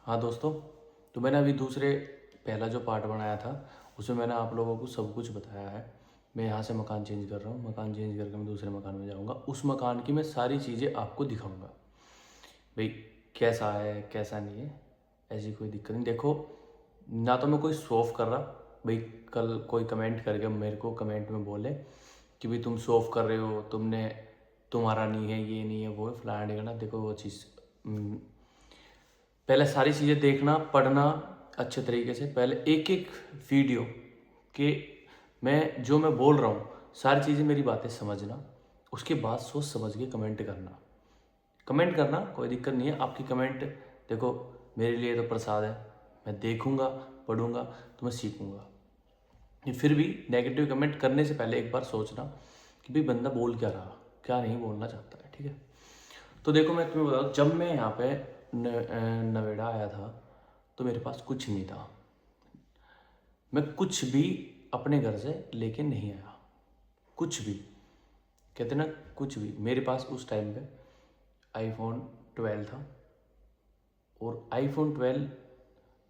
हाँ दोस्तों, तो मैंने अभी दूसरे पहला जो पार्ट बनाया था उसमें मैंने आप लोगों को सब कुछ बताया है। मैं यहाँ से मकान चेंज कर रहा हूँ, मकान चेंज करके मैं दूसरे मकान में जाऊँगा, उस मकान की मैं सारी चीज़ें आपको दिखाऊँगा। भाई कैसा है कैसा नहीं है, ऐसी कोई दिक्कत नहीं। देखो, ना तो मैं कोई शो ऑफ कर रहा, भाई कल कोई कमेंट करके मेरे को कमेंट में बोले कि भाई तुम शो ऑफ कर रहे हो, तुम्हारा नहीं है, ये नहीं है, वो है, फलाना ढिकाना। देखो वो चीज़ पहले सारी चीज़ें देखना, पढ़ना अच्छे तरीके से, पहले एक एक वीडियो के जो मैं बोल रहा हूँ सारी चीज़ें मेरी बातें समझना, उसके बाद सोच समझ के कमेंट करना। कमेंट करना कोई दिक्कत नहीं है, आपकी कमेंट देखो मेरे लिए तो प्रसाद है। मैं देखूँगा, पढ़ूँगा तो मैं सीखूँगा। ये फिर भी नेगेटिव कमेंट करने से पहले एक बार सोचना कि भाई बंदा बोल क्या रहा, क्या नहीं बोलना चाहता है, ठीक है। तो देखो मैं तुम्हें बताऊँ, जब मैं यहाँ पे नोएडा आया था तो मेरे पास कुछ नहीं था। मैं कुछ भी अपने घर से लेके नहीं आया, कुछ भी, कहते ना कुछ भी। मेरे पास उस टाइम पे आईफोन 12 था, और आईफोन 12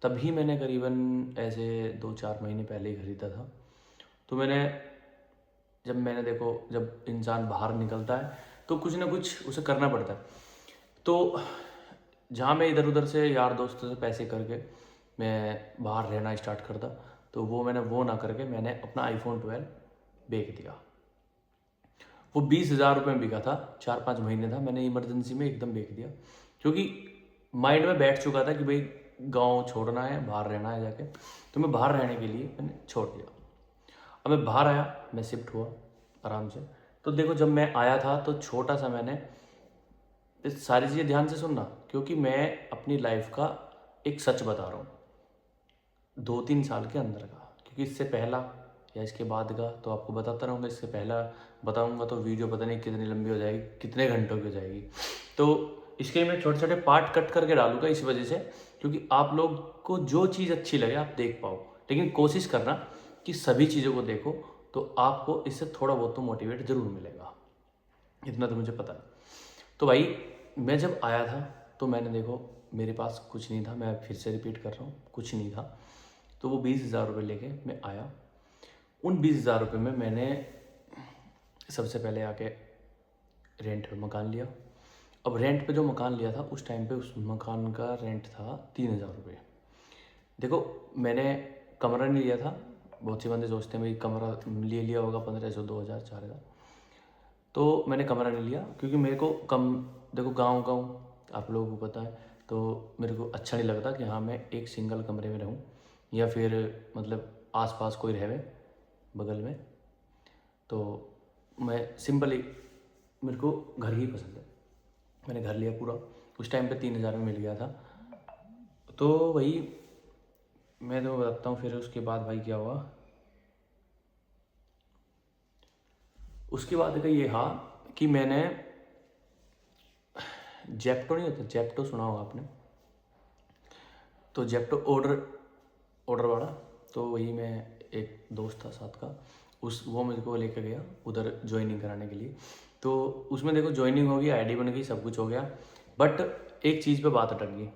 तभी मैंने करीबन ऐसे 2-4 महीने पहले ही ख़रीदा था। तो मैंने देखो, जब इंसान बाहर निकलता है तो कुछ ना कुछ उसे करना पड़ता है। तो जहाँ मैं इधर उधर से यार दोस्तों से पैसे करके मैं बाहर रहना स्टार्ट करता, तो मैंने वो ना करके मैंने अपना आईफोन 12 बेच दिया। वो 20,000 रुपये में बिका था, 4-5 महीने था, मैंने इमरजेंसी में एकदम बेच दिया, क्योंकि माइंड में बैठ चुका था कि भाई गांव छोड़ना है, बाहर रहना है जाके। तो मैं बाहर रहने के लिए मैंने छोड़ दिया। अब मैं बाहर आया, मैं शिफ्ट हुआ आराम से। तो देखो, जब मैं आया था तो छोटा सा मैंने इस सारी चीज़ें ध्यान से सुनना, क्योंकि मैं अपनी लाइफ का एक सच बता रहा हूँ, 2-3 साल के अंदर का। क्योंकि इससे पहला या इसके बाद का तो आपको बताता रहूँगा, इससे पहला बताऊँगा तो वीडियो पता नहीं कितनी लंबी हो जाएगी, कितने घंटों की हो जाएगी। तो इसके लिए मैं छोटे छोटे पार्ट कट करके डालूंगा, इस वजह से क्योंकि आप लोग को जो चीज़ अच्छी लगे आप देख पाओ। लेकिन कोशिश करना कि सभी चीज़ों को देखो, तो आपको इससे थोड़ा बहुत तो मोटिवेट ज़रूर मिलेगा, इतना तो मुझे पता है। तो भाई मैं जब आया था तो मैंने देखो, मेरे पास कुछ नहीं था, मैं फिर से रिपीट कर रहा हूँ, कुछ नहीं था। तो वो 20,000 रुपये लेके मैं आया। उन 20,000 रुपये में मैंने सबसे पहले आके रेंट पे मकान लिया। अब रेंट पे जो मकान लिया था उस टाइम पे उस मकान का रेंट था 3,000 रुपये। देखो, मैंने कमरा नहीं लिया था। बहुत से बंदे सोचते हैं भाई कमरा ले लिया होगा 1,500, 2,000, 4,000। तो मैंने कमरा नहीं लिया क्योंकि मेरे को देखो गाँव आप लोगों को पता है, तो मेरे को अच्छा नहीं लगता कि हाँ मैं एक सिंगल कमरे में रहूँ, या फिर मतलब आसपास कोई रहे बगल में। तो मैं सिंपली, मेरे को घर ही पसंद है। मैंने घर लिया पूरा, उस टाइम पे 3,000 में मिल गया था। तो वही मैं तो बताता हूँ। फिर उसके बाद भाई क्या हुआ, उसके बाद का ये हाँ कि मैंने जेप्टो, नहीं होता जेप्टो, सुना होगा आपने, तो जेप्टो ऑर्डर वाला। तो वही मैं, एक दोस्त था साथ का, वो मेरे को लेकर गया उधर ज्वाइनिंग कराने के लिए। तो उसमें देखो ज्वाइनिंग हो गई, आईडी बन गई, सब कुछ हो गया, बट एक चीज़ पे बात अटक गई।